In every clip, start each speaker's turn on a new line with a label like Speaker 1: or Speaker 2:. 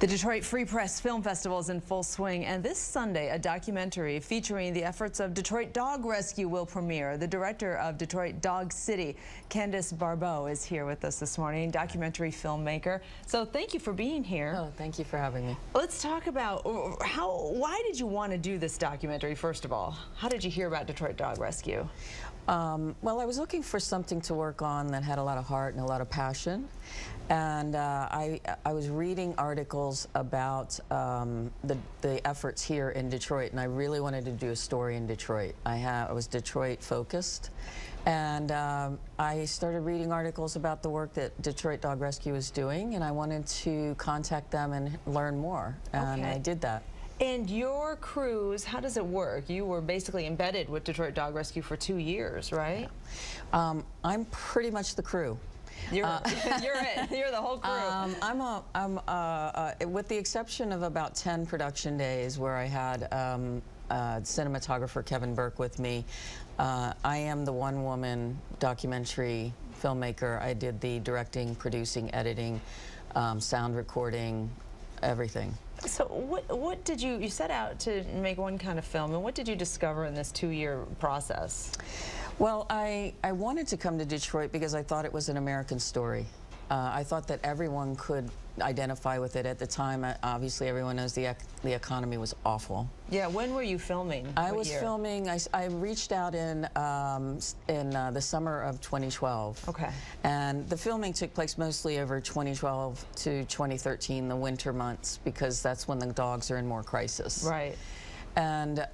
Speaker 1: The Detroit Free Press Film Festival is in full swing, and this Sunday, a documentary featuring the efforts of Detroit Dog Rescue will premiere. The director of Detroit Dog City, Candace Barbot, is here with us this morning, documentary filmmaker. So thank you for being here.
Speaker 2: Oh, thank you for having me.
Speaker 1: Let's talk about why did you want to do this documentary, first of all? How did you hear about Detroit Dog Rescue?
Speaker 2: Well, I was looking for something to work on that had a lot of heart and a lot of passion. And I was reading articles about the efforts here in Detroit, and I really wanted to do a story in Detroit. I was Detroit focused, and I started reading articles about the work that Detroit Dog Rescue is doing, and I wanted to contact them and learn more, and I did that.
Speaker 1: And your crews, how does it work? You were basically embedded with Detroit Dog Rescue for 2 years, right?
Speaker 2: I'm pretty much the crew.
Speaker 1: You're it. You're the whole crew.
Speaker 2: With the exception of about 10 production days where I had cinematographer Kevin Burke with me, I am the one-woman documentary filmmaker. I did the directing, producing, editing, sound recording, everything.
Speaker 1: So what did you set out to make one kind of film, and what did you discover in this 2-year process?
Speaker 2: Well, I wanted to come to Detroit because I thought it was an American story. I thought that everyone could identify with it. At the time, obviously everyone knows the economy was awful.
Speaker 1: Yeah, when were you filming?
Speaker 2: I was filming, I reached out in the summer of 2012.
Speaker 1: Okay.
Speaker 2: And the filming took place mostly over 2012 to 2013, the winter months, because that's when the dogs are in more crisis.
Speaker 1: Right.
Speaker 2: And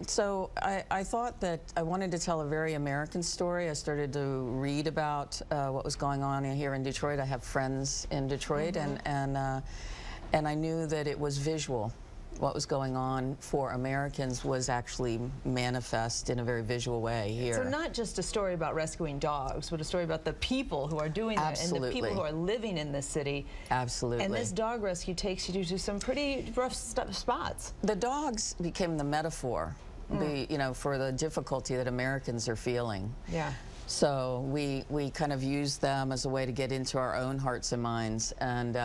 Speaker 2: so I thought that I wanted to tell a very American story. I started to read about what was going on here in Detroit. I have friends in Detroit, and I knew that it was visual. What was going on for Americans was actually manifest in a very visual way here.
Speaker 1: So not just a story about rescuing dogs, but a story about the people who are doing that and the people who are living in this city.
Speaker 2: Absolutely.
Speaker 1: And this dog rescue takes you to some pretty rough spots.
Speaker 2: The dogs became the metaphor, you know, for the difficulty that Americans are feeling.
Speaker 1: Yeah.
Speaker 2: So we kind of used them as a way to get into our own hearts and minds. And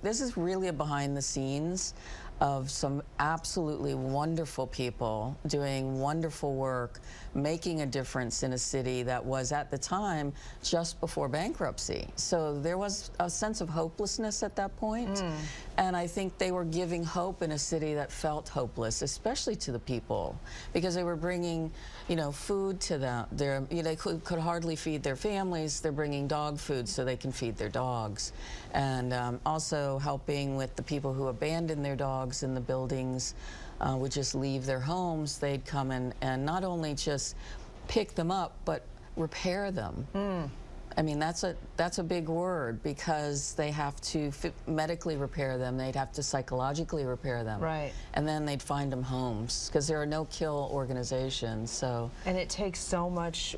Speaker 2: this is really a behind the scenes of some absolutely wonderful people doing wonderful work, making a difference in a city that was at the time just before bankruptcy. So there was a sense of hopelessness at that point. And I think they were giving hope in a city that felt hopeless, especially to the people, because they were bringing, you know, food to them. They could hardly feed their families. They're bringing dog food so they can feed their dogs. And also helping with the people who abandon their dogs in the buildings, would just leave their homes. They'd come in and not only just pick them up, but repair them. I mean, that's a big word, because they have to medically repair them. They'd have to psychologically repair them.
Speaker 1: Right.
Speaker 2: And then they'd find them homes, because there are no kill organizations. So. And
Speaker 1: it takes so much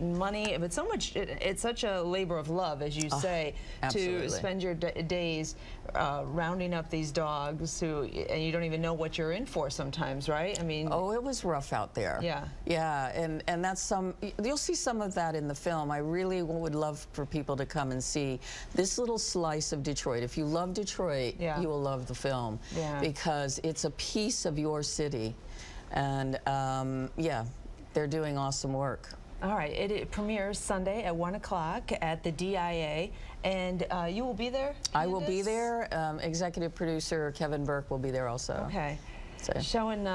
Speaker 1: money, but it's such a labor of love, as you say, to spend your days rounding up these dogs and you don't even know what you're in for sometimes, right? I mean. Oh,
Speaker 2: it was rough out there.
Speaker 1: Yeah.
Speaker 2: Yeah, and that's you'll see some of that in the film. I really would love for people to come and see this little slice of Detroit. If you love Detroit, you will love the film, because it's a piece of your city. And yeah, they're doing awesome work.
Speaker 1: All right, it premieres Sunday at 1 o'clock at the DIA, and you will be there, Candace?
Speaker 2: I will be there. Executive producer Kevin Burke will be there also.
Speaker 1: Okay.
Speaker 2: So.
Speaker 1: Showing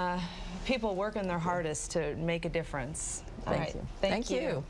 Speaker 1: people working their hardest to make a difference.
Speaker 2: Thank you.
Speaker 1: Thank you.